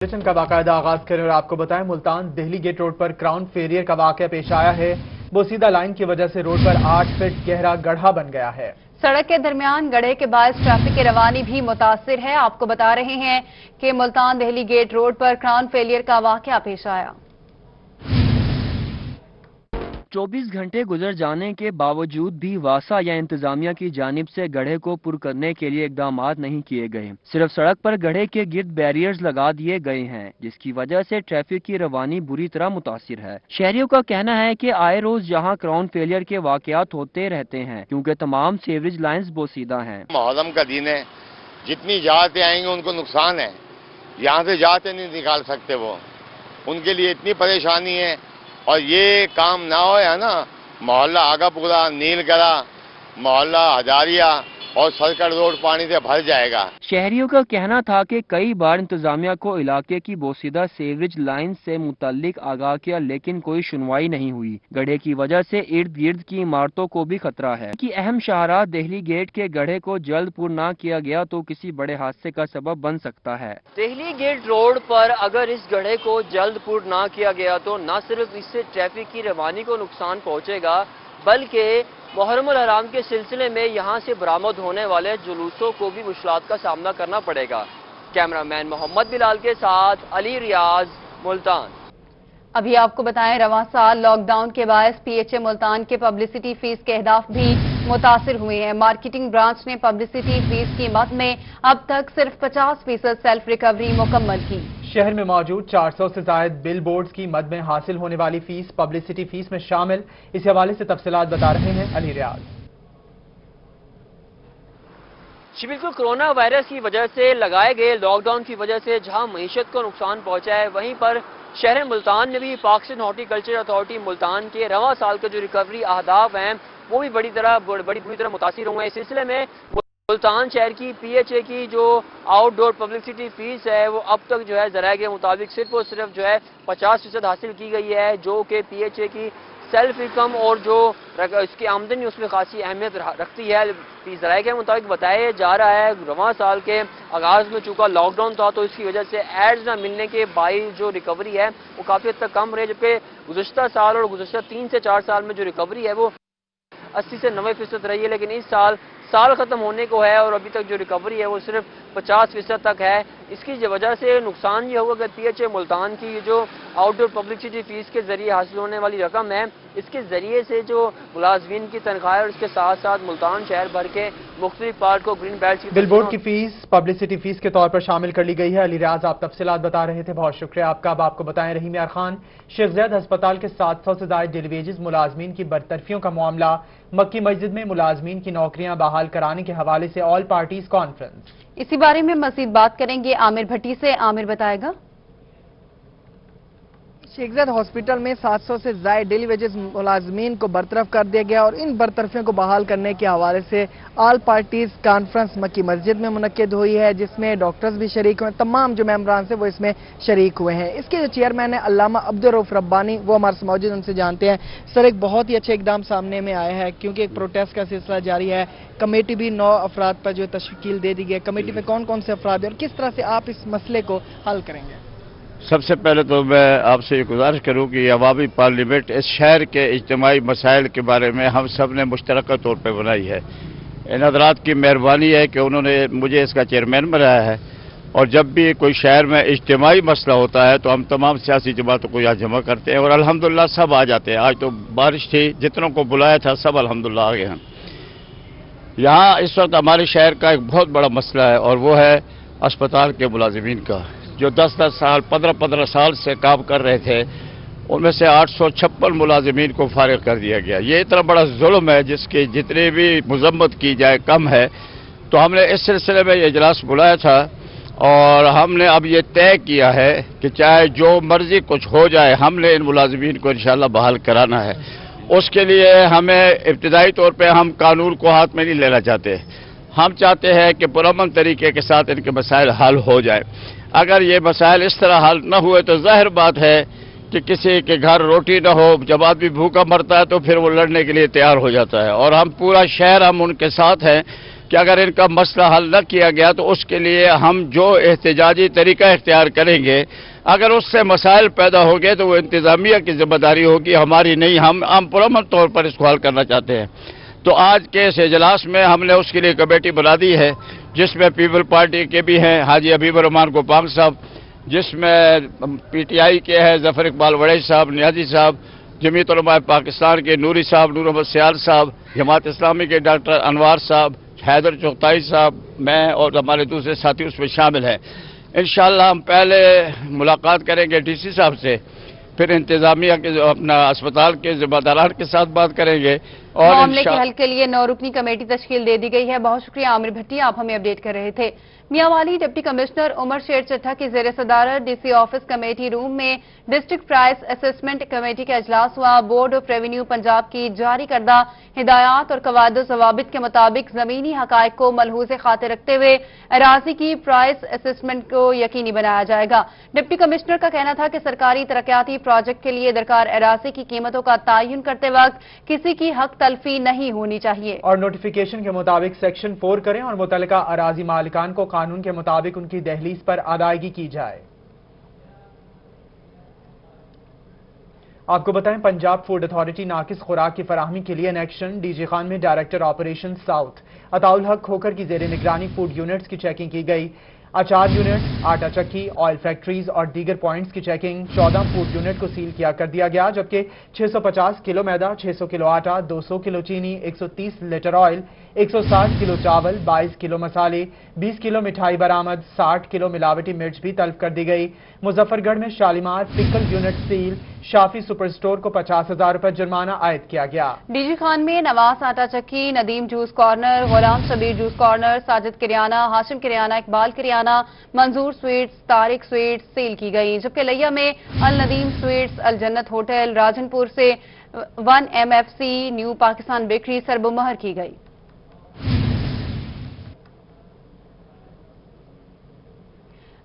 Bulletin का बाकायदा आगाज करें और आपको बताएं मुल्तान दिल्ली गेट रोड पर क्राउन फेलियर का वाकया पेश आया है। बोसीदा लाइन की वजह से रोड पर 8 फीट गहरा गड्ढा बन गया है। सड़क के दरमियान गड्ढे के बायस ट्रैफिक की रवानी भी मुतासिर है। आपको बता रहे हैं कि मुल्तान दिल्ली गेट रोड पर क्राउन फेलियर का वाकया पेश आया। 24 घंटे गुजर जाने के बावजूद भी वासा या इंतजामिया की जानिब से गड्ढे को पुर करने के लिए इकदाम नहीं किए गए। सिर्फ सड़क पर गड्ढे के गिर्द बैरियर्स लगा दिए गए हैं, जिसकी वजह से ट्रैफिक की रवानी बुरी तरह मुतासिर है। शहरियों का कहना है कि आए रोज यहाँ क्राउन फेलियर के वाकयात होते रहते हैं, क्योंकि तमाम सीवरेज लाइन्स बोसीदा हैं। मुहर्रम का दिन है, जितनी जहाज़ें आएंगे उनको नुकसान है। यहाँ से जहाज़ें नहीं निकाल सकते, वो उनके लिए इतनी परेशानी है। और ये काम ना हो है ना, मोहल्ला आगापुरा, नीलगरा, मोहल्ला हजारिया और सरकट रोड पानी से भर जाएगा। शहरियों का कहना था कि कई बार इंतजामिया को इलाके की बोसीदा सीवरेज लाइन से मुतल्लिक आगाह किया, लेकिन कोई सुनवाई नहीं हुई। गड्ढे की वजह से इर्द गिर्द की इमारतों को भी खतरा है कि अहम शाहराह दिल्ली गेट के गड्ढे को जल्द पुर न किया गया तो किसी बड़े हादसे का सबब बन सकता है। दिल्ली गेट रोड पर अगर इस गड्ढे को जल्द पुर न किया गया तो न सिर्फ इससे ट्रैफिक की रवानी को नुकसान पहुँचेगा, बल्कि मुहर्रम उल हराम के सिलसिले में यहाँ से बरामद होने वाले जुलूसों को भी मुश्किलात का सामना करना पड़ेगा। कैमरामैन मोहम्मद बिलाल के साथ अली रियाज, मुल्तान। अभी आपको बताएं, रवां साल लॉकडाउन के बायस पीएचए मुल्तान के पब्लिसिटी फीस के अहदाफ भी मुतासिर हुए हैं। मार्केटिंग ब्रांच ने पब्लिसिटी फीस की मद में अब तक सिर्फ 50% सेल्फ रिकवरी मुकम्मल की। शहर में मौजूद 400 से जायद बिल बोर्ड्स की मद में हासिल होने वाली फीस पब्लिसिटी फीस में शामिल। इस हवाले से तफसीलात बता रहे हैं अली रियाज। बिल्कुल, कोरोना वायरस की वजह से लगाए गए लॉकडाउन की वजह से जहां मईशत को नुकसान पहुंचा है, वहीं पर शहर मुल्तान में भी पाकिस्तान हॉर्टिकल्चर अथॉरिटी मुल्तान के रवां साल के जो रिकवरी अहदाफ हैं वो भी बुरी तरह मुतासिर हुए हैं। इस सिलसिले में मुल्तान शहर की पीएचए की जो आउटडोर पब्लिसिटी फीस है वो अब तक जो है जराये के मुताबिक सिर्फ और सिर्फ जो है 50% हासिल की गई है, जो कि पीएचए की सेल्फ इनकम और जो इसकी आमदनी उसमें खासी अहमियत रखती है। जराये के मुताबिक बताया जा रहा है रवां साल के आगाज में चूंकि लॉकडाउन था तो इसकी वजह से एड्स न मिलने के बाई जो रिकवरी है वो काफ़ी हद तक कम रही, जबकि गुज़श्ता साल और गुज़श्ता 3 से 4 साल में जो रिकवरी है वो 80 से 90% रही है। लेकिन इस साल खत्म होने को है और अभी तक जो रिकवरी है वो सिर्फ 50% तक है। इसकी वजह से नुकसान ये होगा कि पीएचए मुल्तान की जो आउटडोर पब्लिसिटी फीस के जरिए हासिल होने वाली रकम है, इसके जरिए से जो मुलाजमीन की तनख्वाह और इसके साथ साथ मुल्तान शहर भर के मुख्तलिफ पार्ट को ग्रीन बेल्ट की बिलबोर्ड की फीस पब्लिसिटी फीस के तौर पर शामिल कर ली गई है। अली रियाज, आप तफसीलात बता रहे थे, बहुत शुक्रिया आपका। अब आपको बताएं, रहीम यार खान शेख ज़ैद अस्पताल के 700 से ज्यादा डेली वेजेस मुलाजमीन की बरतरफियों का मामला। मक्की मस्जिद में मुलाजमीन की नौकरियां बहाल कराने के हवाले से ऑल पार्टीज कॉन्फ्रेंस। इसी बारे में मजीद बात करेंगे आमिर भट्टी से। आमिर बताएगा। शेख ज़ैद हॉस्पिटल में 700 से ज़ायद डेली वेजेस मुलाजमीन को बरतरफ कर दिया गया और इन बरतरफियों को बहाल करने के हवाले से ऑल पार्टीज कॉन्फ्रेंस मक्की मस्जिद में मुनक्किद हुई है, जिसमें डॉक्टर्स भी शरीक हुए, तमाम जो मेंबरान से वो इसमें शरीक हुए हैं। इसके जो चेयरमैन है अल्लामा अब्दुल रऊफ रब्बानी, वो हमारे से मौजूद, उनसे जानते हैं। सर, एक बहुत ही अच्छा इकदाम सामने में आया है क्योंकि एक प्रोटेस्ट का सिलसिला जारी है। कमेटी भी 9 अफराद पर जो तश्कील दे दी गई है। कमेटी में कौन कौन से अफराद हैं और किस तरह से आप इस मसले को हल करेंगे? सबसे पहले तो मैं आपसे ये गुजारिश करूँ कि अवामी पार्लियामेंट इस शहर के इज्तिमाई मसाइल के बारे में हम सब ने मुश्तरका तौर पर बनाई है। इन हज़रात की मेहरबानी है कि उन्होंने मुझे इसका चेयरमैन बनाया है और जब भी कोई शहर में इज्तिमाई मसला होता है तो हम तमाम सियासी जमातों को यहाँ जमा करते हैं और अल्हम्दुलिल्लाह सब आ जाते हैं। आज तो बारिश थी, जितनों को बुलाया था सब अल्हम्दुलिल्लाह आ गए हैं। यहाँ इस वक्त हमारे शहर का एक बहुत बड़ा मसला है और वो है अस्पताल के मुलाजिमीन का, जो 10-10 साल 15-15 साल से काम कर रहे थे। उनमें से 856 मुलाजिमीन को फारिग कर दिया गया। ये इतना बड़ा जुल्म है जिसकी जितनी भी मजम्मत की जाए कम है। तो हमने इस सिलसिले में ये इजलास बुलाया था और हमने अब ये तय किया है कि चाहे जो मर्जी कुछ हो जाए, हमने इन मुलाजिमीन को इंशाअल्लाह बहाल कराना है। उसके लिए हमें इब्तिदाई तौर पर हम कानून को हाथ में नहीं लेना चाहते। हम चाहते हैं कि पुरअमन तरीके के साथ इनके मसाइल हल हो जाए। अगर ये मसाइल इस तरह हल न हुए तो जाहिर बात है कि किसी के घर रोटी न हो, जब आदमी भूखा मरता है तो फिर वो लड़ने के लिए तैयार हो जाता है। और हम पूरा शहर हम उनके साथ हैं کہ اگر ان کا مسئلہ حل نہ کیا گیا تو اس کے لیے ہم جو احتجاجی طریقہ اختیار کریں گے، اگر اس سے مسائل پیدا ہو گئے تو وہ انتظامیہ کی ذمہ داری ہوگی، ہماری نہیں۔ ہم پرامن طور پر اس کو حل کرنا چاہتے ہیں۔ تو آج کے اس اجلاس میں ہم نے اس کے لیے کمیٹی بنا دی ہے، جس میں پیپل پارٹی کے بھی ہیں حاجی حبیب الرحمان گوپام صاحب، جس میں پی ٹی آئی کے ہیں ظفر اقبال وڑیچ صاحب، نیازی صاحب، جمعیت علماء پاکستان کے نوری صاحب، نور احمد سیال صاحب، جماعت اسلامی کے ڈاکٹر انوار صاحب، حیدر چغتائی صاحب، میں اور ہمارے دوسرے ساتھی اس میں شامل ہیں۔ انشاءاللہ ہم پہلے ملاقات کریں گے ڈی سی صاحب سے، پھر انتظامیہ کے اپنا اسپتال کے ذمہ داران کے ساتھ بات کریں گے اور معاملے کے حل کے لیے 9 رکنی کمیٹی تشکیل دے دی گئی ہے۔ بہت شکریہ عامر بھٹی، آپ ہمیں اپڈیٹ کر رہے تھے۔ میاں والی ڈپٹی کمشنر عمر شیر چٹھا کی زیر صدارت D C office committee room میں ڈسٹرکٹ پرائس اسسمنٹ کمیٹی کا اجلاس ہوا۔ بورڈ آف ریونیو پنجاب کی جاری کردہ ہدایات اور قواعد و ضوابط کے مطابق زمینی حقائق کو ملحوظ خاطر رکھتے ہوئے اراضی کی پرائس اسسمنٹ کو یقینی بنایا جائے گا۔ ڈپٹی کمشنر کا کہنا تھا کہ سرکاری ترقیاتی پروجیکٹ کے لیے درکار اراضی کی قیمتوں کا تعین کرتے وقت کسی کی حق تلفی نہیں ہونی چاہیے۔ اور نوٹیفیکیشن کے مطابق سیکشن 4 کریں اور متعلقہ اراضی مالکان کو قانون کے مطابق ان کی دہلیز پر ادائیگی کی جائے۔ آپ کو بتائیں پنجاب فوڈ اتھارٹی ناقص خوراک کی فراہمی کے لیے in action. D G Khan میں ڈائریکٹر آپریشن ساؤتھ عطاء الحق کھوکھر کی زیر نگرانی فوڈ یونٹس کی چیکنگ کی گئی۔ اچار یونٹ، آٹا چکی، آئل فیکٹریز اور دیگر پوائنٹس کی چیکنگ۔ 14 فوڈ یونٹ کو سیل کر دیا گیا، جبکہ 650 کلو میدا، 600 کلو آٹا، 200 کلو چینی، 130 لیٹر آئل، 160 کلو چاول، 22 کلو مسالے، 20 کلو مٹھائی برآمد، 60 کلو ملاوٹی مرچ بھی طلب کر دی گئی۔ مظفر گڑھ میں شالیمار پکل یونٹ سیل، شافی سپر سٹور کو 50,000 روپے جرمانہ عائد کیا گیا۔ ڈی جی خان میں نواز آٹا چکی، Nadeem juice corner, Ghulam Shabbir juice corner, Sajid کریانہ، ہاشم کریانہ، اقبال کریانہ، منظور سویٹس، طارق سویٹس سیل کی گئی، جبکہ لیا میں الندیم سویٹس، الجنت ہوٹل، راجن پور سے 1 MFC، نیو پاکستان بیکری سرب و مہر کی گئی۔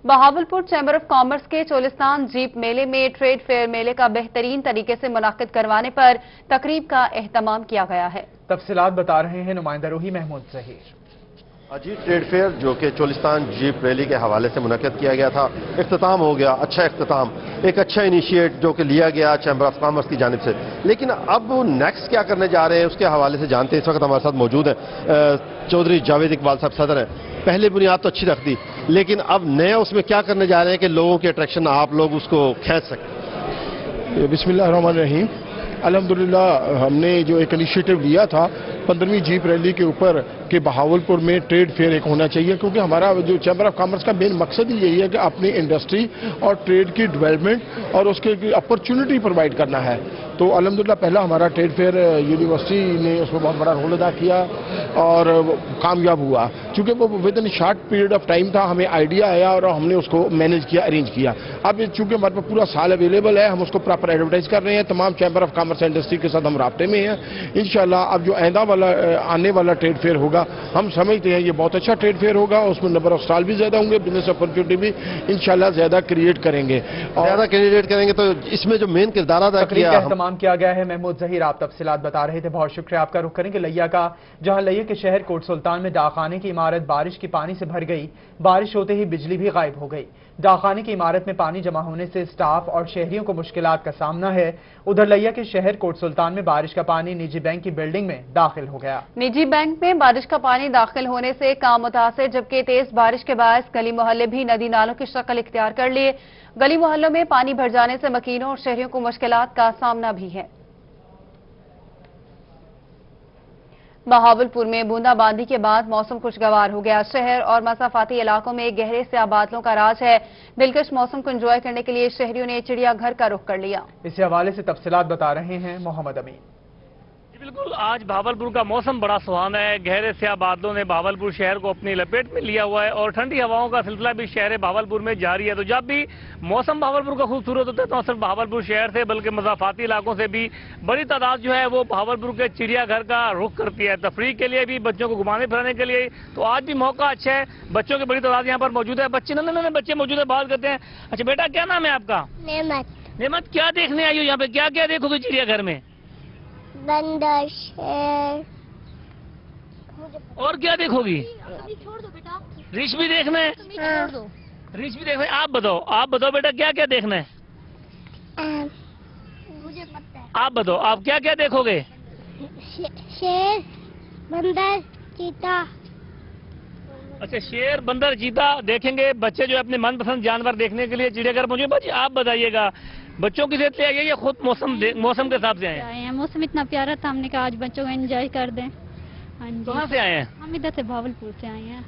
بہاولپور چیمبر آف کامرس کے چولستان جیپ میلے میں ٹریڈ فیئر میلے کا بہترین طریقے سے منعقد کروانے پر تقریب کا اہتمام کیا گیا ہے۔ تفصیلات بتا رہے ہیں نمائندہ روحی محمود ظہیر۔ اجیت ٹریڈ فیئر جو کہ چولستان جیپ ریلی کے حوالے سے منعقد کیا گیا تھا، اختتام ہو گیا، اچھا اختتام، ایک اچھا انیشیٹ جو کہ لیا گیا چیمبر آف کامرس کی جانب سے۔ لیکن اب نیکسٹ کیا کرنے جا رہے ہیں اس کے حوالے سے جانتے ہیں۔ اس وقت ہمارے ساتھ موجود ہیں چودھری جاوید اقبال صاحب صدر ہیں۔ پہلے بنیاد تو اچھی رکھ دی، لیکن اب نیا اس میں کیا کرنے جا رہے ہیں کہ لوگوں کے اٹریکشن آپ لوگ اس کو کھینچ سکیں؟ بسم اللہ الرحمن الرحیم۔ الحمدللہ ہم نے جو ایک انیشیٹو لیا تھا 15ویں جیپ ریلی کے اوپر کہ بہاولپور میں ٹریڈ فیئر ایک ہونا چاہیے، کیونکہ ہمارا جو چیمبر آف کامرس کا مین مقصد ہی یہی ہے کہ اپنی انڈسٹری اور ٹریڈ کی ڈیولپمنٹ اور اس کے اپرچونٹی پرووائڈ کرنا ہے۔ تو الحمدللہ پہلا ہمارا ٹریڈ فیئر یونیورسٹی نے اس میں بہت بڑا رول ادا کیا اور کامیاب ہوا، چونکہ وہ with in short period of time تھا، ہمیں آئیڈیا آیا اور ہم نے اس کو مینیج کیا، ارینج کیا۔ اب چونکہ ہمارے پاس پورا سال اویلیبل ہے، ہم اس کو پراپر ایڈورٹائز کر رہے ہیں، تمام چیمبر آف کامرس انڈسٹری کے ساتھ ہم رابطے میں ہیں۔ انشاءاللہ اب جو آنے والا ٹریڈ فیئر ہوگا، ہم سمجھتے ہیں یہ بہت اچھا ٹریڈ فیئر ہوگا، اس میں نمبر آف اسٹال بھی زیادہ ہوں گے، بزنس اپرچونٹی بھی انشاءاللہ زیادہ کریٹ کریں گے، زیادہ کریٹ کریں گے۔ تو اس میں جو مین کردار ادا تقریب کا کیا اہتمام کیا گیا ہے۔ محمود ظہیر آپ تفصیلات بتا رہے تھے، بہت شکریہ آپ کا۔ رخ کریں گے لیا کا، جہاں لیا کے شہر کوٹ سلطان میں ڈاکخانے کی عمارت بارش کی پانی سے بھر گئی، بارش ہوتے ہی بجلی بھی غائب ہو گئی۔ ڈاکخانے کی عمارت میں پانی جمع ہونے سے سٹاف اور شہریوں کو مشکلات کا سامنا ہے۔ ادھر لیا کے شہر کوٹ سلطان میں بارش کا پانی نجی بینک کی بلڈنگ میں داخل ہو گیا۔ نجی بینک میں بارش کا پانی داخل ہونے سے کام متاثر، جبکہ تیز بارش کے باعث گلی محلے بھی ندی نالوں کی شکل اختیار کر لیے۔ گلی محلوں میں پانی بھر جانے سے مکینوں اور شہریوں کو مشکلات کا سامنا بھی ہے۔ بہاولپور میں بوندا باندی کے بعد موسم خوشگوار ہو گیا۔ شہر اور مسافاتی علاقوں میں گہرے سیاہ بادلوں کا راج ہے۔ دلکش موسم کو انجوائے کرنے کے لیے شہریوں نے چڑیا گھر کا رخ کر لیا۔ اس حوالے سے تفصیلات بتا رہے ہیں محمد امین۔ بالکل آج بہاولپور کا موسم بڑا سہانا ہے۔ گہرے سیاہ بادلوں نے بہاولپور شہر کو اپنی لپیٹ میں لیا ہوا ہے اور ٹھنڈی ہواؤں کا سلسلہ بھی شہر بہاولپور میں جاری ہے۔ تو جب بھی موسم بہاولپور کا خوبصورت ہوتا ہے تو صرف بہاولپور شہر سے بلکہ مضافاتی علاقوں سے بھی بڑی تعداد جو ہے وہ بہاولپور کے چڑیا گھر کا رخ کرتی ہے، تفریح کے لیے بھی، بچوں کو گھمانے پھرانے کے لیے۔ تو آج بھی موقع اچھا ہے، بچوں کی بڑی تعداد یہاں پر موجود ہے۔ بچے ننے بچے موجود ہیں، بات کرتے ہیں۔ اچھا بیٹا کیا نام ہے آپ کا؟ نعمت۔ نعمت کیا دیکھنے آئی ہو یہاں پہ؟ کیا کیا دیکھو گے چڑیا گھر میں؟ بندر، شیر और क्या देखोगी? छोड़ दो बेटा। रीच भी देखना है? छोड़ दो। रीच भी देखना है। आप बताओ बेटा क्या क्या देखना है? मुझे पता है। आप बताओ आप क्या क्या देखोगे? शेर, बंदर, चीता। अच्छा, शेर, बंदर, चीता देखेंगे बच्चे जो है अपने मनपसंद जानवर देखने के लिए चिड़ियाघर पहुंचे। बच्चे आप बताइएगा, बच्चों की सेहत ले आइए या खुद मौसम के हिसाब से आए हैं? मौसम इतना प्यारा था, हमने कहा आज बच्चों को एंजॉय कर दें। हाँ जी। कहाँ से आए हैं? हम इधर से भावलपुर से आए हैं।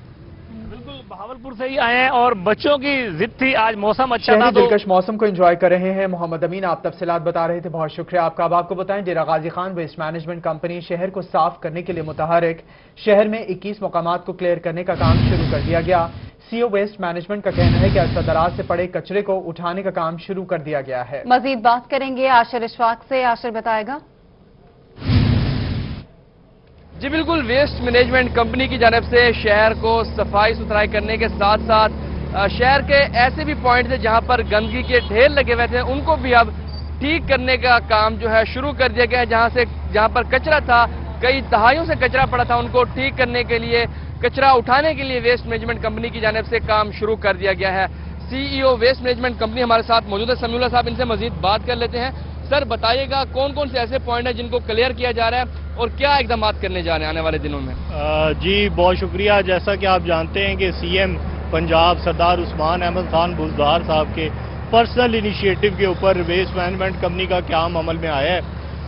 बिल्कुल भावलपुर से ही आए हैं और बच्चों की जिद थी, आज मौसम अच्छा था शहरी तो दिलकश मौसम को एंजॉय कर रहे हैं। मोहम्मद अमीन आप तफसीलात बता रहे थे, बहुत शुक्रिया आपका। अब आपको बताएं, डेरा Ghazi Khan waste management company शहर को साफ करने के लिए मुतहरिक। शहर में 21 मकामात को क्लियर करने का काम शुरू कर दिया गया। सीओ वेस्ट मैनेजमेंट का कहना है कि अरसा-दराज से पड़े कचरे को उठाने का काम शुरू कर दिया गया है। मजीद बात करेंगे आशिर इशफाक से। आशिर बताएगा। जी बिल्कुल, वेस्ट मैनेजमेंट कंपनी की जानिब से शहर को सफाई सुथराई करने के साथ साथ शहर के ऐसे भी पॉइंट थे जहां पर गंदगी के ढेर लगे हुए थे, उनको भी अब ठीक करने का काम जो है शुरू कर दिया गया है। जहां पर कचरा था, कई दहाइयों से कचरा पड़ा था, उनको ठीक करने के लिए, कचरा उठाने के लिए वेस्ट मैनेजमेंट कंपनी की जानिब से काम शुरू कर दिया गया है। सीईओ वेस्ट मैनेजमेंट कंपनी हमारे साथ मौजूद है, समीउल्लाह साहब, इनसे मजीद बात कर लेते हैं। सर बताइएगा कौन कौन से ऐसे पॉइंट हैं जिनको क्लियर किया जा रहा है और क्या इकदाम करने जा रहे हैं आने वाले दिनों में? जी बहुत शुक्रिया। जैसा कि आप जानते हैं कि सीएम पंजाब सरदार उस्मान अहमद खान बुज़दार साहब के पर्सनल इनिशिएटिव के ऊपर वेस्ट मैनेजमेंट कंपनी का काम अमल में आया है।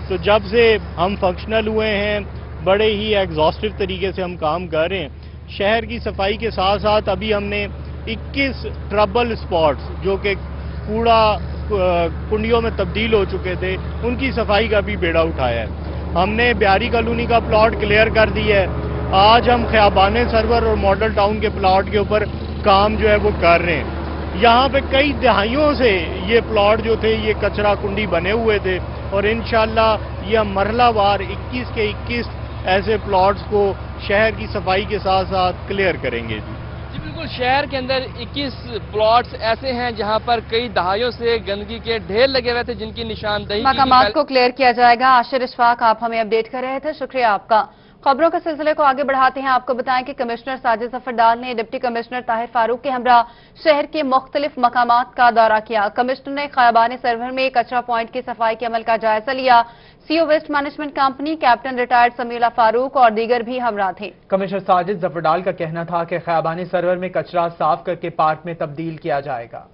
तो जब से हम फंक्शनल हुए हैं, बड़े ही एग्जॉस्टिव तरीके से हम काम कर रहे हैं। शहर की सफाई के साथ साथ अभी हमने 21 ट्रबल स्पॉट्स जो कि कूड़ा कुंडियों में तब्दील हो चुके थे, उनकी सफाई का भी बेड़ा उठाया है। हमने बिहारी कॉलोनी का प्लॉट क्लियर कर दिया है। आज हम खयाबाने सर्वर और मॉडल टाउन के प्लॉट के ऊपर काम जो है वो कर रहे हैं। यहाँ पे कई दहाइयों से ये प्लॉट जो थे ये कचरा कुंडी बने हुए थे और इंशाल्लाह ये हम मरहलावार 21 के 21 ऐसे प्लॉट्स को शहर की सफाई के साथ साथ क्लियर करेंगे। जी बिल्कुल, शहर के अंदर 21 प्लॉट्स ऐसे हैं जहां पर कई दहाइयों से गंदगी के ढेर लगे हुए थे, जिनकी निशानदही मकामात को क्लियर किया जाएगा। आशिर इशफाक आप हमें अपडेट कर रहे थे, शुक्रिया आपका। खबरों के सिलसिले को आगे बढ़ाते हैं। आपको बताएं कि कमिश्नर साजिद जफरदार ने डिप्टी कमिश्नर ताहिर फारूक के हमरा शहर के मुख्तलिफ मकामात का दौरा किया। कमिश्नर ने खयाबाने सर्वर में कचरा पॉइंट की सफाई के अमल का जायजा लिया। CO waste management company, captain retired Samiullah Farooq और दीगर भी हमरा थे। कमिश्नर साजिद जफरदार का कहना था कि खयाबाने सर्वर में कचरा साफ करके पार्क में तब्दील किया जाएगा।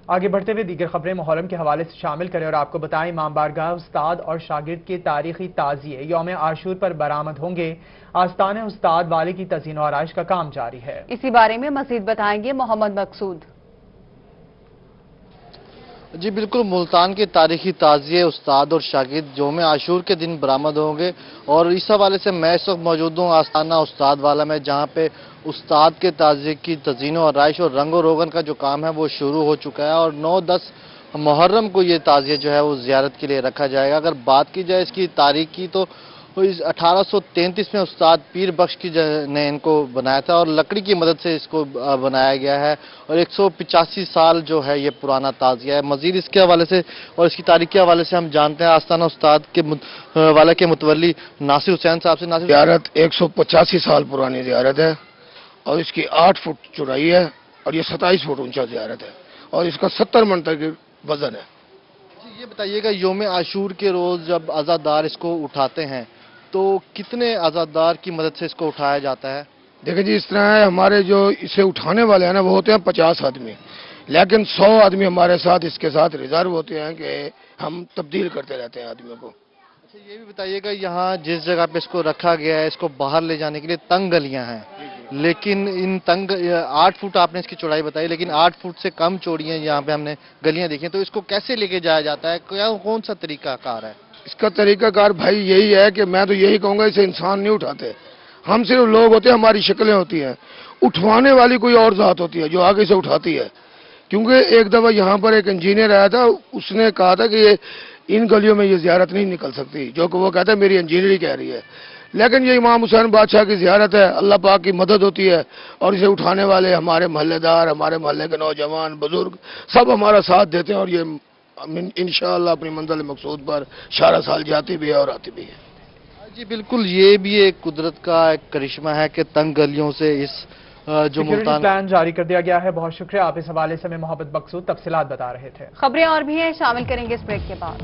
आगे बढ़ते हुए दीगर खबरें मुहर्रम के हवाले से शामिल करें और आपको बताएं, इमाम बारगाह उस्ताद और शागिर्द के तारीखी ताजिए यौम आशूर पर बरामद होंगे। आस्ताने उस्ताद वाले की तज़ीन और आराइश का काम जारी है। इसी बारे में मजीद बताएंगे मोहम्मद मकसूद। जी बिल्कुल, मुल्तान के तारीखी ताजिए उस्ताद और शागिर्द यौम आशूर के दिन बरामद होंगे और इस हवाले से मैं इस वक्त मौजूद हूँ आस्ताना उस्ताद वाला में, जहाँ पे उस्ताद के ताजिए की तज़ीन और आराइश और रंग रोगन का जो काम है वो शुरू हो चुका है और 9-10 मुहर्रम को ये ताजिए जो है वो ज़ियारत के लिए रखा जाएगा। अगर बात की जाए इसकी तारीख की तो इस 1833 में उस्ताद पीर बख्श की ने इनको बनाया था और लकड़ी की मदद से इसको बनाया गया है और 185 साल जो है ये पुराना ताजिया है। मजीद इसके हवाले से और इसकी तारीख के हवाले से हम जानते हैं आस्ताना उस्ताद के वाले के मुतवल्ली नासिर हुसैन साहब से। नासिर, ज़ियारत 185 साल पुरानी ज़ियारत है और इसकी 8 फुट चौड़ाई है और ये 27 फुट ऊंचा ज़ियारत है और इसका 70 मन तक वजन है। ये बताइएगा, यौम आशूर के रोज़ जब आज़ादार इसको उठाते हैं तो कितने आज़ादार की मदद से इसको उठाया जाता है? देखिए जी, इस तरह है, हमारे जो इसे उठाने वाले हैं ना वो होते हैं 50 आदमी, लेकिन 100 आदमी हमारे साथ इसके साथ रिजर्व होते हैं कि हम तब्दील करते रहते हैं आदमियों को। अच्छा, ये भी बताइएगा, यहाँ जिस जगह पे इसको रखा गया है इसको बाहर ले जाने के लिए तंग गलियां हैं, लेकिन इन तंग 8 फुट आपने इसकी चौड़ाई बताई, लेकिन 8 फुट से कम चौड़ी है यहाँ पे हमने गलियां देखी, तो इसको कैसे लेके जाया जाता है? क्या कौन सा तरीकाकार है इसका? तरीकाकार भाई यही है कि मैं तो यही कहूँगा, इसे इंसान नहीं उठाते, हम सिर्फ लोग होते हैं, हमारी शक्लें होती हैं। उठवाने वाली कोई और जात होती है जो आगे से उठाती है। क्योंकि एक दफ़ा यहाँ पर एक इंजीनियर आया था, उसने कहा था कि ये इन गलियों में ये ज़ियारत नहीं निकल सकती, जो कि वो कहता है मेरी इंजीनियरिंग कह रही है, लेकिन ये इमाम हुसैन बादशाह की ज़ियारत है, अल्लाह पाक की मदद होती है और इसे उठाने वाले हमारे मोहल्लेदार, हमारे मोहल्ले के नौजवान बुजुर्ग सब हमारा साथ देते हैं और ये इंशाअल्लाह अपनी मंजिल मकसूद पर सारा साल जाती भी है और आती भी है। जी बिल्कुल, ये भी एक कुदरत का एक करिश्मा है कि तंग गलियों से इस जो मुल्तान प्लान जारी कर दिया गया है। बहुत शुक्रिया। आप इस हवाले से हमें मोहम्मद मकसूद तफसीलात बता रहे थे। खबरें और भी हैं, शामिल करेंगे इस ब्रेक के बाद।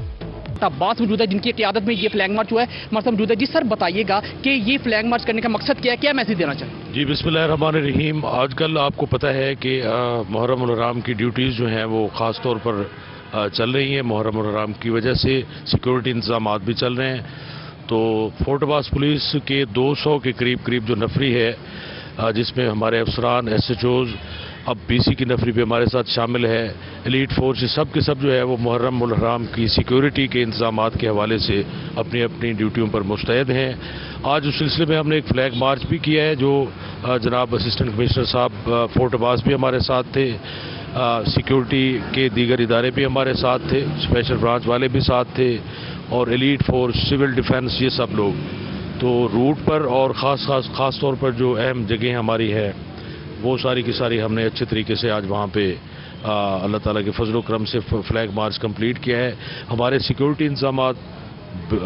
अब्बास मौजूद है जिनकी क़ियादत में ये फ्लैग मार्च हुआ है। हमारे साथ मौजूद है। जी सर, बताइएगा कि ये फ्लैग मार्च करने का मकसद क्या है, क्या मैसेज देना चाहिए? जी बिस्मिल्लाहिर्रहमानिर्रहीम। आजकल आपको पता है कि मुहर्रम उल हराम की ड्यूटीज़ जो हैं वो ख़ास तौर पर चल रही हैं। मुहर्रम उल हराम की वजह से सिक्योरिटी इंतजाम भी चल रहे हैं। तो फोर्ट अब्बास पुलिस के 200 के करीब जो नफरी है, जिसमें हमारे अफसरान SHOs, अब BC की नफरी भी हमारे साथ शामिल है, एलीट फोर्स, सब के सब जो है वो मुहर्रम उल हराम की सिक्योरिटी के इंतजामात के हवाले से अपनी अपनी ड्यूटियों पर मुस्तैद हैं। आज उस सिलसिले में हमने एक फ्लैग मार्च भी किया है, जो जनाब असिस्टेंट कमिश्नर साहब फोर्ट अब्बास भी हमारे साथ थे, सिक्योरिटी के दीगर इदारे भी हमारे साथ थे, स्पेशल ब्रांच वाले भी साथ थे, और एलीट फोर्स, सिविल डिफेंस, ये सब लोग। तो रूट पर और ख़ास तौर पर जो अहम जगह हमारी है वो सारी की सारी हमने अच्छे तरीके से आज वहाँ पे अल्लाह ताला के फजल करम से फ्लैग मार्च कंप्लीट किया है। हमारे सिक्योरिटी इंतजामात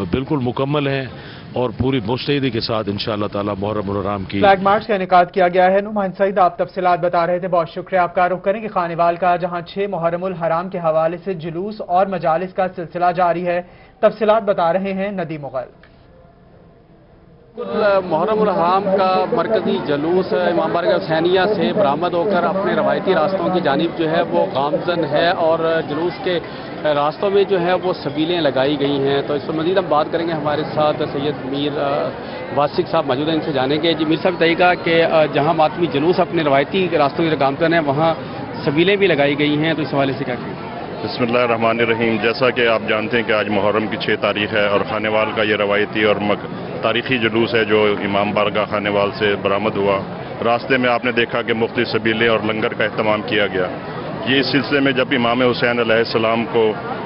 बिल्कुल मुकम्मल हैं और पूरी मुस्तैदी के साथ इंशाअल्लाह ताला मुहर्रम उल हराम की फ्लैग मार्च का इनेकाद किया गया है। नुमाइंद सईद, आप तफसीलात बता रहे थे। बहुत शुक्रिया। आपका रुख करेंगे खानेवाल का, जहाँ 6 मुहर्रम उल हराम के हवाले से जुलूस और मजालिस का सिलसिला जारी है। तफसीलात बता रहे हैं नदीम मुगल। मुहर्रम उल हराम का मरकजी जुलूस इमाम बारगाह हुसैनिया से बरामद होकर अपने रवायती रास्तों की जानिब जो है वो गामजन है, और जुलूस के रास्तों में जो है वो सबीलें लगाई गई हैं। तो इस पर मज़ीद हम बात करेंगे। हमारे साथ सैयद मीर वासिक साहब मौजूद हैं, इनसे जानेंगे। जी मीर साहब, बताइएगा कि जहाँ मातमी जुलूस अपने रवायती रास्तों की गामजन है, वहाँ सबीलें भी लगाई गई हैं, तो इस हवाले से क्या कहेंगे? बिस्मिल्लाहिर्रहमानिर्रहीम। जैसा कि आप जानते हैं कि आज मुहर्रम की 6 तारीख है और खानेवाल का ये रवायती और तारीखी जुलूस है जो इमाम बारगाह खानेवाल से बरामद हुआ। रास्ते में आपने देखा कि मुख्तलिफ सबीलें और लंगर का अहतमाम किया गया। ये इस सिलसिले में जब इमाम हुसैन अलैहिस्सलाम को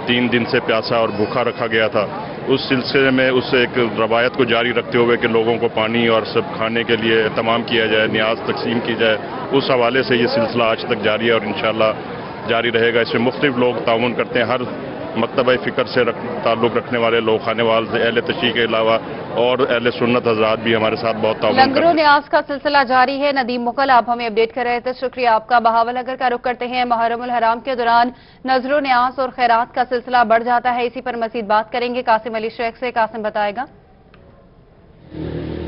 3 दिन से प्यासा और भूखा रखा गया था, उस सिलसिले में उस एक रवायत को जारी रखते हुए कि लोगों को पानी और सब खाने के लिए एहतमाम किया जाए, न्याज तकसीम की जाए, उस हवाले से ये सिलसिला आज तक जारी है और इंशाअल्लाह जारी रहेगा। इसमें मुख्तलिफ लोग ताउन करते हैं। हर मकतबा फ़िक्र से ताल्लुक़ रखने वाले लोग खानेवाल से, अहले तशरीह के अलावा और अहले सुन्नत हज़रात भी हमारे साथ बहुत ताउन करते हैं। लंगरों न्याज का सिलसिला जारी है। नदीम मुगल, आप हमें अपडेट कर रहे थे, शुक्रिया आपका। बहावल नगर का रुख करते हैं। मुहर्रम उल हराम के दौरान नजरो न्याज और खैरात का सिलसिला बढ़ जाता है। इसी पर मजीद बात करेंगे कासिम अली शेख से। कासिम, बताएगा।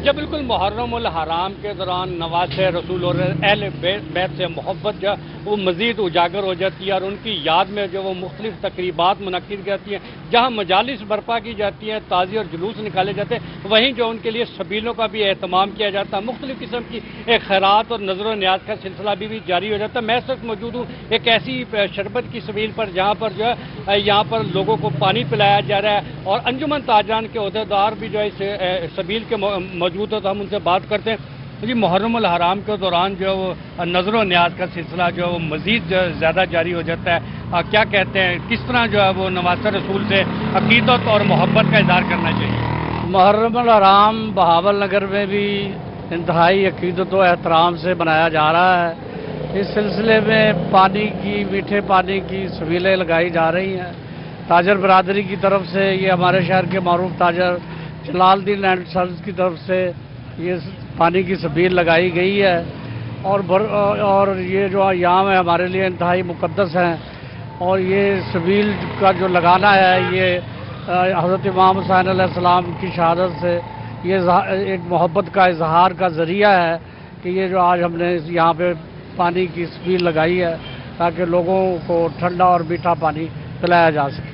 जब बिल्कुल मुहर्रम उल हराम के दौरान नवासे रसूल और अहले बैत से मोहब्बत जो वो मज़ीद उजागर हो जाती है, और उनकी याद में जो वो मुख्तलिफ तकरीबात मुनक्किद की जाती हैं, जहाँ मजालिस बर्पा की जाती हैं, ताज़ी और जुलूस निकाले जाते हैं, वहीं जो उनके लिए सबीलों का भी एहतमाम किया जाता है। मुख्तलिफ किस्म की एक खैरात और नजर न्याज का सिलसिला भी जारी हो जाता है। मैं इस वक्त मौजूद हूँ एक ऐसी शरबत की सबील पर, जहाँ पर जो है यहाँ पर लोगों को पानी पिलाया जा रहा है, और अंजुमन ताजरान के अहदेदार भी जो है इस सबील के मौजूद हो, तो हम उनसे बात करते हैं। जी, मुहर्रम उल हराम के दौरान जो वो नजर न्याज का सिलसिला जो वो मजीद ज़्यादा जारी हो जाता है, क्या कहते हैं, किस तरह जो है वो नवासे रसूल से अकीदत और मोहब्बत का इज़हार करना चाहिए? मुहर्रम उल हराम बहावल नगर में भी इंतहाई अकीदत व एहतराम से मनाया जा रहा है। इस सिलसिले में पानी की, मीठे पानी की सबीलें लगाई जा रही हैं। ताजर बरादरी की तरफ से, ये हमारे शहर के मारूफ ताजर जलालुद्दीन एंड सन्स की तरफ से ये पानी की सबील लगाई गई है, और ये जो यहाँ है हमारे लिए इंतहाई मुक़द्दस हैं, और ये सबील का जो लगाना है ये हज़रत इमाम हुसैन अलैहिस्सलाम की शहादत से ये एक मोहब्बत का इजहार का ज़रिया है कि ये जो आज हमने यहाँ पे पानी की सबील लगाई है, ताकि लोगों को ठंडा और मीठा पानी पिलाया जा सके।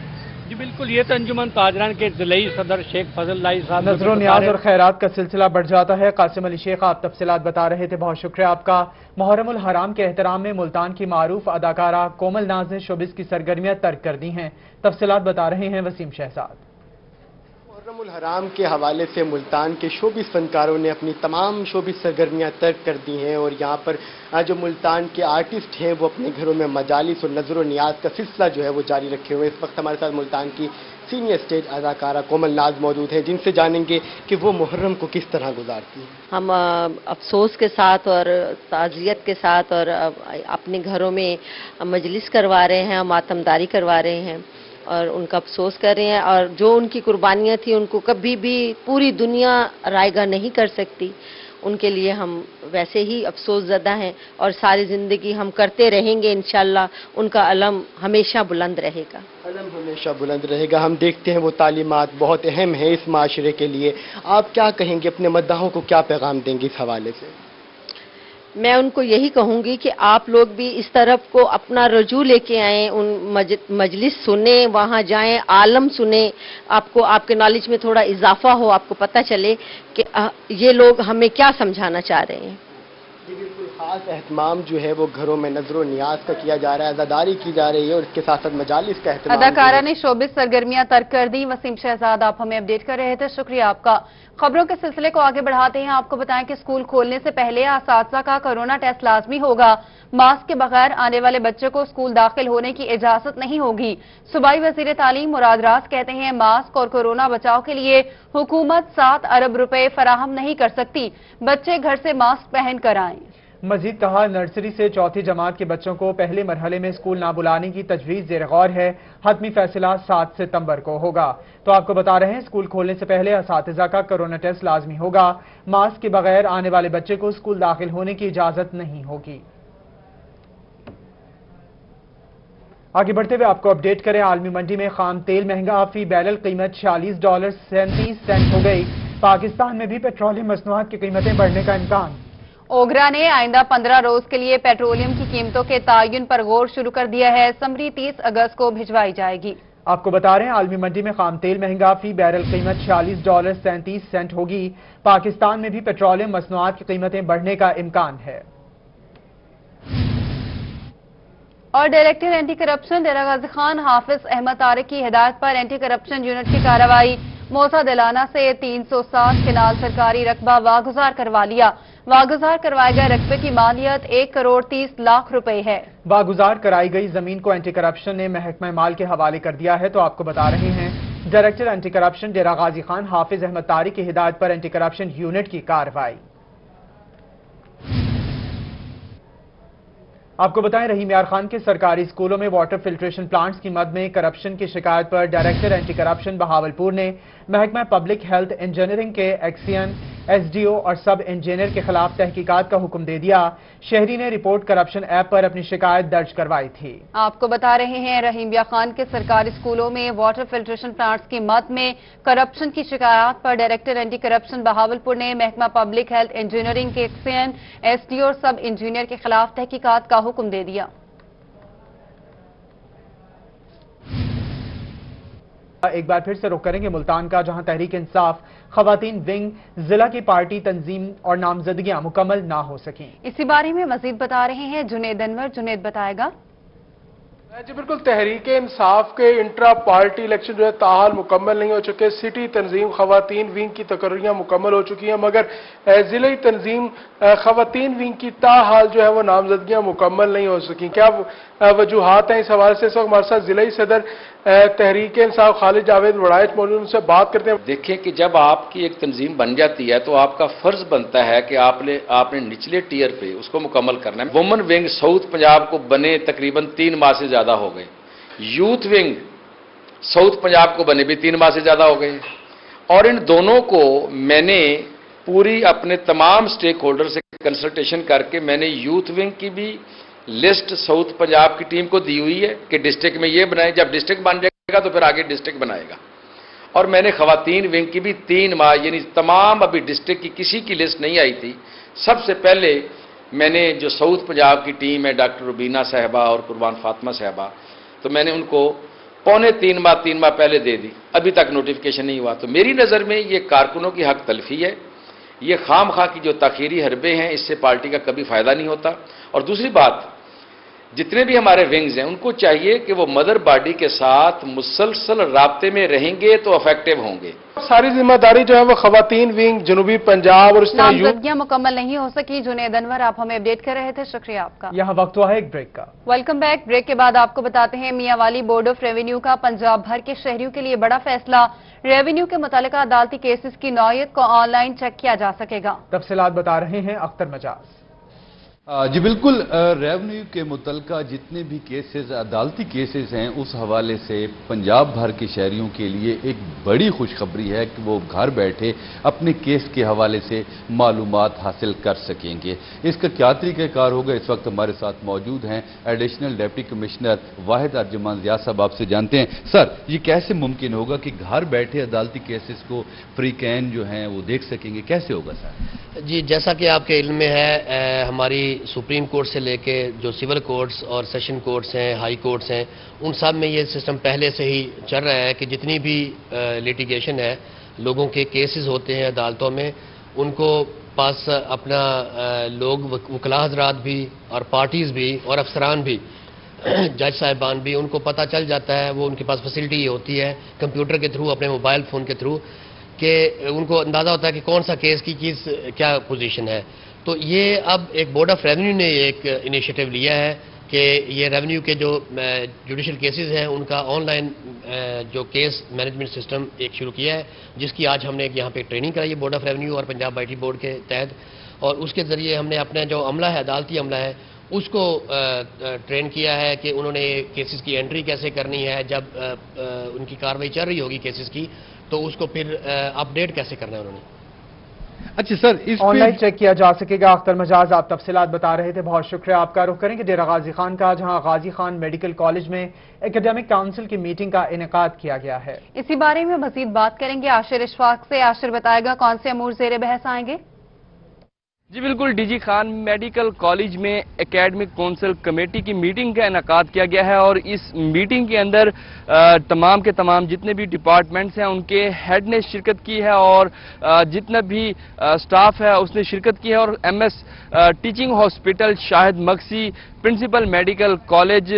जी बिल्कुल, ये तो अंजुमन ताजरान के ज़िलई सदर शेख फजल लाई साहब। नजरो न्याज और खैरात का सिलसिला बढ़ जाता है। कासिम अली शेख, आप तफसीलात बता रहे थे। बहुत शुक्रिया आपका। मुहर्रम उल हराम के एहतराम में मुल्तान की मारूफ अदाकारा कोमल नाज ने शोबिस की सरगर्मियां तर्क कर दी हैं। तफसीलात बता रहे हैं वसीम शहजाद। मुहर्रम उल हराम के हवाले से मुल्तान के शोबिस फनकारों ने अपनी तमाम शोबिस सरगर्मियां तर्क कर दी हैं, और यहाँ पर जो मुल्तान के आर्टिस्ट हैं वो अपने घरों में मजालिस और नजर नियाज का सिलसिला जो है वो जारी रखे हुए। इस वक्त हमारे साथ मुल्तान की सीनियर स्टेज अदाकारा कोमल नाज मौजूद है, जिनसे जानेंगे कि वो मुहर्रम को किस तरह गुजारती हैं। हम अफसोस के साथ और ताज़ियत के साथ और अपने घरों में मजलिस करवा रहे हैं, मातमदारी करवा रहे हैं, और उनका अफसोस कर रहे हैं। और जो उनकी कुर्बानियां थी उनको कभी भी पूरी दुनिया रायगा नहीं कर सकती, उनके लिए हम वैसे ही अफसोस ज़दा हैं और सारी ज़िंदगी हम करते रहेंगे। इंशाल्लाह उनका अलम हमेशा बुलंद रहेगा। अलम हमेशा बुलंद रहेगा। हम देखते हैं वो तालीमात बहुत अहम है इस माशरे के लिए। आप क्या कहेंगे, अपने मद्दाहों को क्या पैगाम देंगे इस हवाले से? मैं उनको यही कहूंगी कि आप लोग भी इस तरफ को अपना रजू लेके आएँ, उन मजलिस सुने, वहाँ जाएं, आलम सुने, आपको आपके नॉलेज में थोड़ा इजाफा हो, आपको पता चले कि ये लोग हमें क्या समझाना चाह रहे हैं। जी बिल्कुल, खास एहतमाम जो है वो घरों में नजर नियाज का किया जा रहा है, अज़ादारी की जा रही है और इसके साथ साथ मजालिस का एहतमाम। अदाकारा ने शोबिस सरगर्मियां तर्क कर दी। वसीम शहजाद आप हमें अपडेट कर रहे थे, शुक्रिया आपका। खबरों के सिलसिले को आगे बढ़ाते हैं। आपको बताएं कि स्कूल खोलने से पहले असातिज़ा का कोरोना टेस्ट लाजमी होगा। मास्क के बगैर आने वाले बच्चे को स्कूल दाखिल होने की इजाजत नहीं होगी। सूबाई वजीर तालीम मुराद राज कहते हैं मास्क और कोरोना बचाव के लिए हुकूमत 7 अरब रुपए फराहम नहीं कर सकती, बच्चे घर से मास्क पहन कर आएं। मजीद कहा, नर्सरी से चौथी जमात के बच्चों को पहले मरहले में स्कूल ना बुलाने की तजवीज़ ज़ेर गौर है। हतमी फैसला 7 सितंबर को होगा। तो आपको बता रहे हैं, स्कूल खोलने से पहले असातिज़ा का कोरोना टेस्ट लाजमी होगा। मास्क के बगैर आने वाले बच्चे को स्कूल दाखिल होने की इजाजत नहीं होगी। आगे बढ़ते हुए आपको अपडेट करें, आलमी मंडी में खाम तेल महंगा, फी बैरल कीमत $46.37 हो गई। पाकिस्तान में भी पेट्रोलियम मसनूआत की कीमतें बढ़ने का इम्कान। ओगरा ने आइंदा 15 रोज के लिए पेट्रोलियम की कीमतों के तायुन पर गौर शुरू कर दिया है। समरी 30 अगस्त को भिजवाई जाएगी। आपको बता रहे हैं, आलमी मंडी में खाम तेल महंगा, फी बैरल कीमत $46.37 होगी। पाकिस्तान में भी पेट्रोलियम मसनूआत की कीमतें बढ़ने का इम्कान है। और डायरेक्टर एंटी करप्शन डेरा गाजी खान हाफिज अहमद तारिक की हिदायत पर एंटी करप्शन यूनिट की कार्रवाई। मोसा दिलाना से 360 किनाल सरकारी रकबा वागुजार करवा लिया। वागुजार करवाए गए रकबे की मालियत 1 करोड़ 30 लाख रुपए है। वागुजार कराई गई जमीन को एंटी करप्शन ने महकमा माल के हवाले कर दिया है। तो आपको बता रहे हैं, डायरेक्टर एंटी करप्शन डेरा गाजी खान हाफिज अहमद तारिक की हिदायत पर एंटी करप्शन यूनिट की कार्रवाई। आपको बताएं, रहीम यार खान के सरकारी स्कूलों में वाटर फिल्ट्रेशन प्लांट्स की मद में करप्शन की शिकायत पर डायरेक्टर एंटी करप्शन बहावलपुर ने महकमा पब्लिक हेल्थ इंजीनियरिंग के एक्सियन, एसडीओ और सब इंजीनियर के खिलाफ तहकीकात का हुक्म दे दिया। शहरी ने रिपोर्ट करप्शन ऐप पर अपनी शिकायत दर्ज करवाई थी। आपको बता रहे हैं, रहीम यार खान के सरकारी स्कूलों में वाटर फिल्ट्रेशन प्लांट्स की मद में करप्शन की शिकायत पर डायरेक्टर एंटी करप्शन बहावलपुर ने महकमा पब्लिक हेल्थ इंजीनियरिंग के एक्सियन, एसडीओ और सब इंजीनियर के खिलाफ तहकीकात का हुक्म दे दिया। एक बार फिर से रुख करेंगे मुल्तान का, जहां तहरीक इंसाफ खवातीन विंग जिला की पार्टी तंजीम और नामजदगियां मुकम्मल ना हो सकी। इसी बारे में मजीद बता रहे हैं जुनेद अनवर। जुनेद बताएगा। जी बिल्कुल, तहरीक इंसाफ के इंट्रा पार्टी इलेक्शन जो है ताहाल मुकम्मल नहीं हो चुके। सिटी तंजीम खवातीन विंग की तकर्रियां मुकम्मल हो चुकी हैं, मगर जिले तंजीम खवातीन विंग की ताहाल जो है वो नामजदगियां मुकम्मल नहीं हो सकी। क्या वजूहात हैं इस हवाले से? इस वक्त हमारे साथ जिले सदर तहरीक इंसाफ खालिद जावेद वड़ाइच मौजूद, उनसे बात करते हैं। देखिए कि जब आपकी एक तंजीम बन जाती है तो आपका फर्ज बनता है कि आपने निचले टीयर पे उसको मुकम्मल करना है। वुमेन विंग साउथ पंजाब को बने तकरीबन 3 माह से ज्यादा हो गए। यूथ विंग साउथ पंजाब को बने भी 3 माह से ज्यादा हो गए। और इन दोनों को मैंने पूरी अपने तमाम स्टेक होल्डर से कंसल्टेशन करके मैंने यूथ विंग की भी लिस्ट साउथ पंजाब की टीम को दी हुई है कि डिस्ट्रिक्ट में ये बनाए। जब डिस्ट्रिक्ट बन जाएगा तो फिर आगे डिस्ट्रिक्ट बनाएगा। और मैंने खवातीन विंग की भी 3 माह, यानी तमाम अभी डिस्ट्रिक्ट की किसी की लिस्ट नहीं आई थी। सबसे पहले मैंने जो साउथ पंजाब की टीम है, डॉक्टर रुबीना साहबा और कुर्बान फातिमा साहबा, तो मैंने उनको पौने 3 माह पहले दे दी। अभी तक नोटिफिकेशन नहीं हुआ। तो मेरी नज़र में ये कारकुनों की हक तलफी है। ये खाम खा की जो ताखीरी हरबे हैं, इससे पार्टी का कभी फायदा नहीं होता। और दूसरी बात, जितने भी हमारे विंग्स हैं उनको चाहिए कि वो मदर बॉडी के साथ मुसलसल राब्ते में रहेंगे तो इफेक्टिव होंगे। सारी जिम्मेदारी जो है वो खवातीन विंग जनूबी पंजाब और नामजदगियां मुकम्मल नहीं हो सकी। जुनेद अनवर आप हमें अपडेट कर रहे थे, शुक्रिया आपका। यहाँ वक्त हुआ है एक ब्रेक का। Welcome back. ब्रेक के बाद आपको बताते हैं मियांवाली बोर्ड ऑफ रेवेन्यू का पंजाब भर के शहरियों के लिए बड़ा फैसला। रेवेन्यू के मुतालिका अदालती केसेस की नौयत को ऑनलाइन चेक किया जा सकेगा। तफसीलात बता रहे हैं अख्तर मजाज। جی بالکل، ریونیو کے متعلقہ جتنے بھی کیسز، عدالتی کیسز ہیں، اس حوالے سے پنجاب بھر کے شہریوں کے لیے ایک بڑی خوشخبری ہے کہ وہ گھر بیٹھے اپنے کیس کے حوالے سے معلومات حاصل کر سکیں گے۔ اس کا کیا طریقہ کار ہوگا، اس وقت ہمارے ساتھ موجود ہیں ایڈیشنل ڈپٹی کمشنر واحد ارجمان ضیاء صاحب، آپ سے جانتے ہیں سر یہ کیسے ممکن ہوگا کہ گھر بیٹھے عدالتی کیسز کو فری کین جو ہیں وہ دیکھ سکیں گے، کیسے ہوگا سر؟ جی جیسا کہ آپ کے علم میں ہے، ہماری سپریم کورٹ سے لے کے جو سول کورٹس اور سیشن کورٹس ہیں، ہائی کورٹس ہیں، ان سب میں یہ سسٹم پہلے سے ہی چل رہا ہے کہ جتنی بھی لیٹیگیشن ہے، لوگوں کے کیسز ہوتے ہیں عدالتوں میں، ان کو پاس اپنا لوگ وکلا حضرات بھی اور پارٹیز بھی اور افسران بھی جج صاحبان بھی، ان کو پتہ چل جاتا ہے، وہ ان کے پاس فیسلٹی یہ ہوتی ہے کمپیوٹر کے تھرو، اپنے موبائل فون کے تھرو، کہ ان کو اندازہ ہوتا ہے کہ کون سا کیس کی کیا پوزیشن ہے۔ تو یہ اب ایک بورڈ آف ریونیو نے ایک انیشیٹو لیا ہے کہ یہ ریونیو کے جو جوڈیشل کیسز ہیں ان کا آن لائن جو کیس مینجمنٹ سسٹم ایک شروع کیا ہے، جس کی آج ہم نے یہاں پہ ٹریننگ کرائی ہے بورڈ آف ریونیو اور پنجاب آئی ٹی بورڈ کے تحت، اور اس کے ذریعے ہم نے اپنا جو عملہ ہے، عدالتی عملہ ہے، اس کو ٹرین کیا ہے کہ انہوں نے کیسز کی انٹری کیسے کرنی ہے، جب ان کی کارروائی چل رہی ہوگی کیسز کی تو اس کو پھر اپڈیٹ کیسے کرنا ہے انہوں نے۔ اچھا سر، آن لائن چیک کیا جا سکے گا۔ اختر مجاز آپ تفصیلات بتا رہے تھے، بہت شکریہ آپ کا۔ رخ کریں کہ ڈیرہ غازی خان کا، جہاں غازی خان میڈیکل کالج میں ایکیڈیمک کاؤنسل کی میٹنگ کا انعقاد کیا گیا ہے۔ اسی بارے میں مزید بات کریں گے عاشر اشفاق سے۔ عاشر بتائے گا کون سے امور زیر بحث آئیں گے؟ جی بالکل، D G Khan medical college میں اکیڈمک کونسل کمیٹی کی میٹنگ کا انعقاد کیا گیا ہے، اور اس میٹنگ کے اندر تمام کے تمام جتنے بھی ڈپارٹمنٹس ہیں ان کے ہیڈ نے شرکت کی ہے، اور جتنا بھی سٹاف ہے اس نے شرکت کی ہے، اور ایم ایس ٹیچنگ ہاسپٹل شاہد مکسی پرنسپل میڈیکل کالج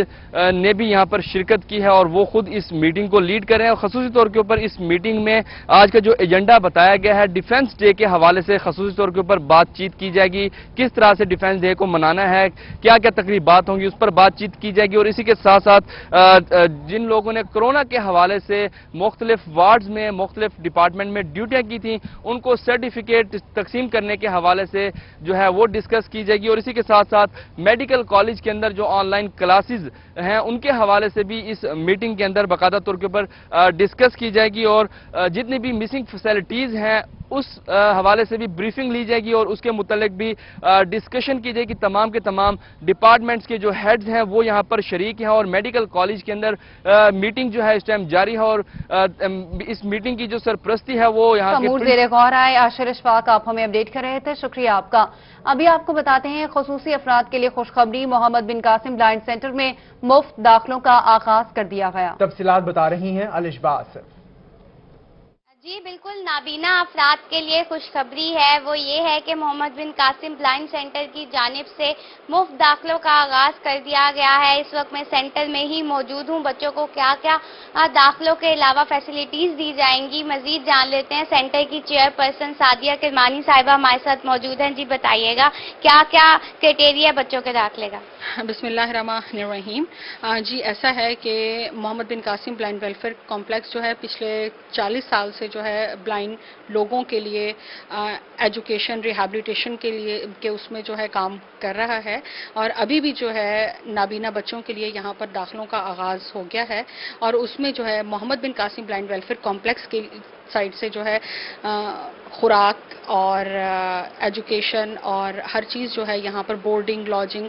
نے بھی یہاں پر شرکت کی ہے، اور وہ خود اس میٹنگ کو لیڈ کر رہے ہیں۔ اور خصوصی طور کے اوپر اس میٹنگ میں آج کا جو ایجنڈا بتایا گیا ہے، ڈیفنس ڈے کے حوالے سے خصوصی طور کے اوپر بات چیت کی جائے گی، کس طرح سے ڈیفنس ڈے کو منانا ہے، کیا کیا تقریبات ہوں گی، اس پر بات چیت کی جائے گی۔ اور اسی کے ساتھ ساتھ جن لوگوں نے کرونا کے حوالے سے مختلف وارڈز میں، مختلف ڈپارٹمنٹ میں ڈیوٹیاں کی تھیں، ان کو سرٹیفکیٹ تقسیم کرنے کے حوالے سے جو ہے وہ ڈسکس کی جائے گی۔ اور اسی کے ساتھ ساتھ میڈیکل کالج کے اندر جو آن لائن کلاسز ہیں ان کے حوالے سے بھی اس میٹنگ کے اندر باقاعدہ طور کے اوپر ڈسکس کی جائے گی، اور جتنی بھی مسنگ فیسلٹیز ہیں اس حوالے سے بھی بریفنگ لی جائے گی، اور اس کے متعلق بھی ڈسکشن کی جائے گی۔ تمام کے تمام ڈپارٹمنٹس کے جو ہیڈز ہیں وہ یہاں پر شریک ہیں، اور میڈیکل کالج کے اندر میٹنگ جو ہے اس ٹائم جاری ہے، اور اس میٹنگ کی جو سرپرستی ہے وہ یہاں کے امور زیر غور آئے۔ عاشر اشفاق آپ ہمیں اپڈیٹ کر رہے تھے، شکریہ آپ کا۔ ابھی آپ کو بتاتے ہیں خصوصی افراد کے لیے خوشخبری، محمد بن قاسم بلائنڈ سینٹر میں مفت داخلوں کا آغاز کر دیا گیا۔ تفصیلات بتا رہی ہیں الشباس۔ جی بالکل، نابینا افراد کے لیے خوشخبری ہے، وہ یہ ہے کہ محمد بن قاسم بلائنڈ سینٹر کی جانب سے مفت داخلوں کا آغاز کر دیا گیا ہے۔ اس وقت میں سینٹر میں ہی موجود ہوں، بچوں کو کیا کیا داخلوں کے علاوہ فیسلٹیز دی جائیں گی مزید جان لیتے ہیں۔ سینٹر کی چیئر پرسن سعدیہ کرمانی صاحبہ ہمارے ساتھ موجود ہیں، جی بتائیے گا کیا کیا کرائٹیریا بچوں کے داخلے کا؟ بسم اللہ الرحمن الرحیم۔ جی ایسا ہے کہ محمد بن قاسم بلائنڈ ویلفیئر کمپلیکس جو ہے پچھلے 40 سال سے جو ہے بلائنڈ لوگوں کے لیے ایجوکیشن ریہیبلیٹیشن کے لیے کہ اس میں جو ہے کام کر رہا ہے، اور ابھی بھی جو ہے نابینا بچوں کے لیے یہاں پر داخلوں کا آغاز ہو گیا ہے، اور اس میں جو ہے محمد بن قاسم بلائنڈ ویلفیئر کمپلیکس کے سائڈ سے جو ہے خوراک اور ایجوکیشن اور ہر چیز جو ہے یہاں پر بورڈنگ، لاجنگ،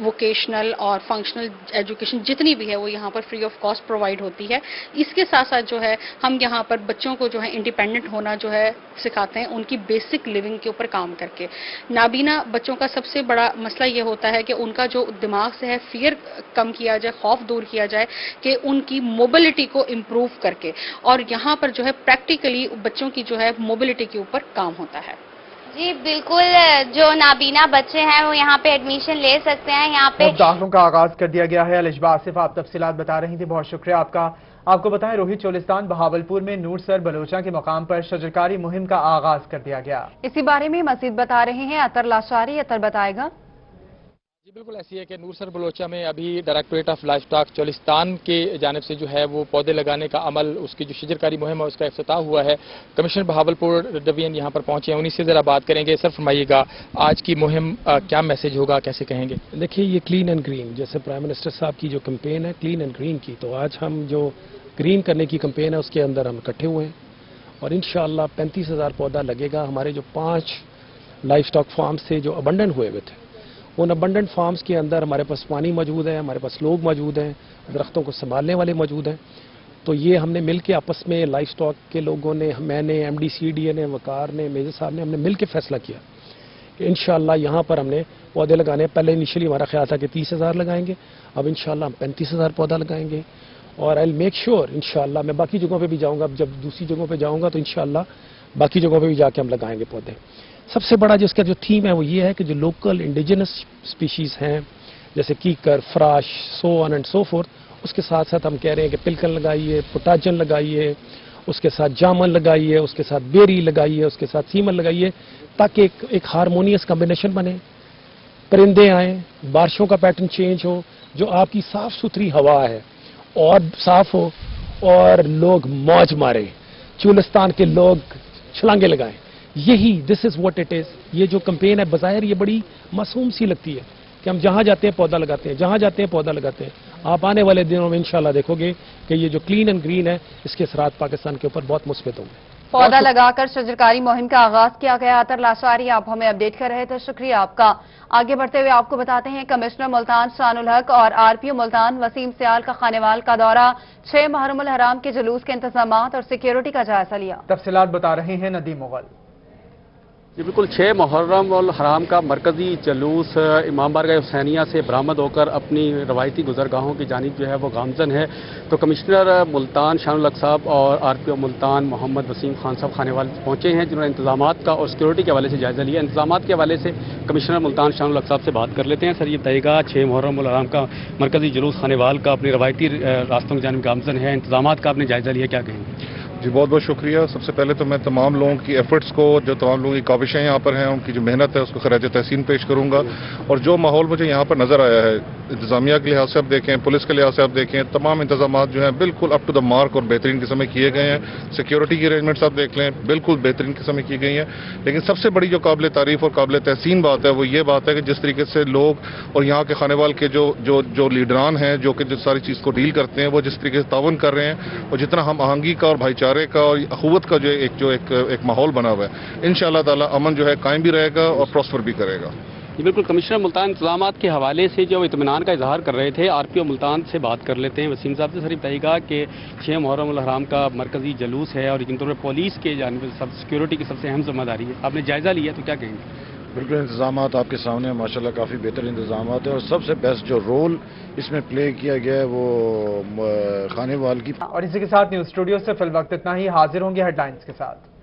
ووکیشنل اور فنکشنل ایجوکیشن جتنی بھی ہے وہ یہاں پر فری آف کاسٹ پرووائڈ ہوتی ہے۔ اس کے ساتھ ساتھ جو ہے ہم یہاں پر بچوں کو جو ہے انڈیپینڈنٹ ہونا جو ہے سکھاتے ہیں، ان کی بیسک لیونگ کے اوپر کام کر کے۔ نابینا بچوں کا سب سے بڑا مسئلہ یہ ہوتا ہے کہ ان کا جو دماغ سے ہے فیئر کم کیا جائے، خوف دور کیا جائے، کہ ان کی موبلٹی کو امپروو کر کے، اور یہاں پر جو ہے پریکٹیکلی بچوں کی جو ہے موبلٹی کے اوپر کام ہوتا ہے۔ جی بالکل، جو نابینا بچے ہیں وہ یہاں پہ ایڈمیشن لے سکتے ہیں۔ یہاں پہ داخلوں کا آغاز کر دیا گیا ہے۔ الشباس صرف آپ تفصیلات بتا رہی تھی، بہت شکریہ آپ کا۔ آپ کو بتائیں روہت چولستان بہاولپور میں نور سر بلوچاں کے مقام پر شجرکاری مہم کا آغاز کر دیا گیا۔ اسی بارے میں مزید بتا رہے ہیں عطر لاشاری۔ عطر بتائے گا۔ जी बिल्कुल ऐसी है कि नूरसर बलोचा में अभी directorate of life stock Cholistan के जानिब से जो है वो पौधे लगाने का अमल, उसकी जो शजरकारी मुहिम है उसका इफ्तिताह हुआ है। कमिश्नर बहावलपुर डिवीजन यहाँ पर पहुंचे हैं, उन्हीं से ज़रा बात करेंगे। सर फरमाइएगा, आज की मुहिम क्या मैसेज होगा, कैसे कहेंगे? देखिए, ये क्लीन एंड ग्रीन, जैसे प्राइम मिनिस्टर साहब की जो कैंपेन है क्लीन एंड ग्रीन की, तो आज हम जो ग्रीन करने की कैंपेन है उसके अंदर हम इकट्ठे हुए हैं और इंशाअल्लाह 35,000 पौधा लगेगा। हमारे जो 5 लाइफ स्टॉक फार्म्स थे जो अबंडन हुए हुए थे, उन अबंडेंट फार्म्स के अंदर हमारे पास पानी मौजूद है, हमारे पास लोग मौजूद हैं, दरख्तों को संभालने वाले मौजूद हैं। तो ये हमने मिल के आपस में लाइफ स्टॉक के लोगों ने, मैंने, MD-CDA ने, वकार ने, मेजर साहब ने, हमने मिल के फैसला किया कि इंशाअल्लाह यहाँ पर हमने पौधे लगाने। पहले इनिशियली हमारा ख्याल था कि 30,000 लगाएंगे, अब इंशाअल्लाह हम 35,000 पौधा लगाएंगे और आई विल मेक श्योर इंशाअल्लाह मैं बाकी जगहों पर भी जाऊँगा। अब जब दूसरी जगहों पर जाऊँगा तो इंशाअल्लाह बाकी जगहों पर भी जाके हम लगाएंगे पौधे। सबसे बड़ा जो इसका जो थीम है वो ये है कि जो लोकल इंडिजिनस स्पीशीज़ हैं जैसे कीकर, फ्राश, so on and so forth, उसके साथ साथ हम कह रहे हैं कि पिलकन लगाइए, पोटाजन लगाइए, उसके साथ जामन लगाइए, उसके साथ बेरी लगाइए, उसके साथ सीमन लगाइए, ताकि एक हारमोनियस कम्बिनेशन बने, परिंदे आएँ, बारिशों का पैटर्न चेंज हो, जो आपकी साफ़ सुथरी हवा है और साफ़ हो और लोग मौज मारे, चोलिस्तान के लोग छलांगे लगाएं। यही this is what it is. ये जो कैंपेन है बज़ाहिर ये बड़ी मासूम सी लगती है कि हम जहां जाते हैं पौधा लगाते हैं, जहां जाते हैं पौधा लगाते हैं। आप आने वाले दिनों में इंशाल्लाह देखोगे कि ये जो क्लीन एंड ग्रीन है इसके असरात पाकिस्तान के ऊपर बहुत मुस्बित होंगे। पौधा लगाकर शजरकारी मुहिम का आगाज किया गया। अतर लाशारी आप हमें अपडेट कर रहे थे, शुक्रिया आपका। आगे बढ़ते हुए आपको बताते हैं कमिश्नर मुल्तान शानुल हक और RPO मुल्तान वसीम सियाल का खानेवाल का दौरा, 6 मुहर्रम उल हराम के जुलूस के इंतजामात और सिक्योरिटी का जायजा लिया। तफसीलात बता रहे हैं नदीम मुगल। जी बिल्कुल, 6 मुहर्रम उल हराम का मरकजी जुलूस इमाम बारगाह हुसैनिया से बरामद होकर अपनी रवायती गुजरगाहों की जानिब जो है वो गामजन है। तो कमिश्नर मुल्तान शानुल हक साहब और RPO मुल्तान मोहम्मद वसीम खान साहब खानेवाल पहुंचे हैं, जिन्होंने इंतजामात का और सिक्योरिटी के हवाले से जायजा लिया। इंतजामात के हवाले से कमिश्नर मुल्तान शानुल हक साहब से बात कर लेते हैं। सर ये बताइएगा, 6 मुहर्रम उल हराम का मरकजी जुलूस खानेवाल का अपनी रवायती रास्तों की जानिब गामजन है, इंतजामात का आपने जायजा लिया, क्या कहेंगे? जी बहुत बहुत शुक्रिया। सबसे पहले तो मैं तमाम लोगों की एफर्ट्स को, जो तमाम लोगों की काविशें यहाँ पर हैं, उनकी जो मेहनत है उसको खराज तहसीन पेश करूँगा। और जो माहौल मुझे यहाँ पर नज़र आया है, इंतजामिया के लिहाज से आप देखें, पुलिस के लिहाज से आप देखें, तमाम इंतजाम जो हैं बिल्कुल अप टू द मार्क और बेहतरीन किस्म में किए गए हैं। सिक्योरिटी की अरेंजमेंट्स आप देख लें, बिल्कुल बेहतरीन किस्म में की गई हैं। लेकिन सबसे बड़ी जो काबिल तारीफ और काबिल तहसीन बात है वो ये बात है कि जिस तरीके से लोग और यहाँ के खानेवाल के जो लीडरान हैं, जो कि जिस सारी चीज़ को डील करते हैं, वो जिस तरीके से तावन कर रहे हैं और जितना हम आहंगी का और भाईचारे का और अखुवत का जो एक माहौल बना हुआ है, इंशाअल्लाह ताला अमन जो है कायम भी रहेगा और प्रॉस्पर भी करेगा। बिल्कुल, कमिश्नर मुल्तान इंतजामात के हवाले से जो इत्मीनान का इजहार कर रहे थे, RPO मुल्तान से बात कर लेते हैं। वसीम साहब से सर बताइएगा कि 6 मुहर्रम उल हराम का मरकजी जुलूस है और जिन पुलिस के जानिब सब सिक्योरिटी की सबसे अहम जिम्मेदारी है, आपने जायजा लिया तो क्या कहेंगे? बिल्कुल, इंतजाम आपके सामने माशाल्लाह काफ़ी बेहतर इंतजाम है और सबसे बेस्ट जो रोल इसमें प्ले किया गया है वो खानेवाल की। और इसी के साथ न्यूज़ स्टूडियो से फिल वक्त इतना ही। हाजिर होंगे हेडलाइंस के साथ।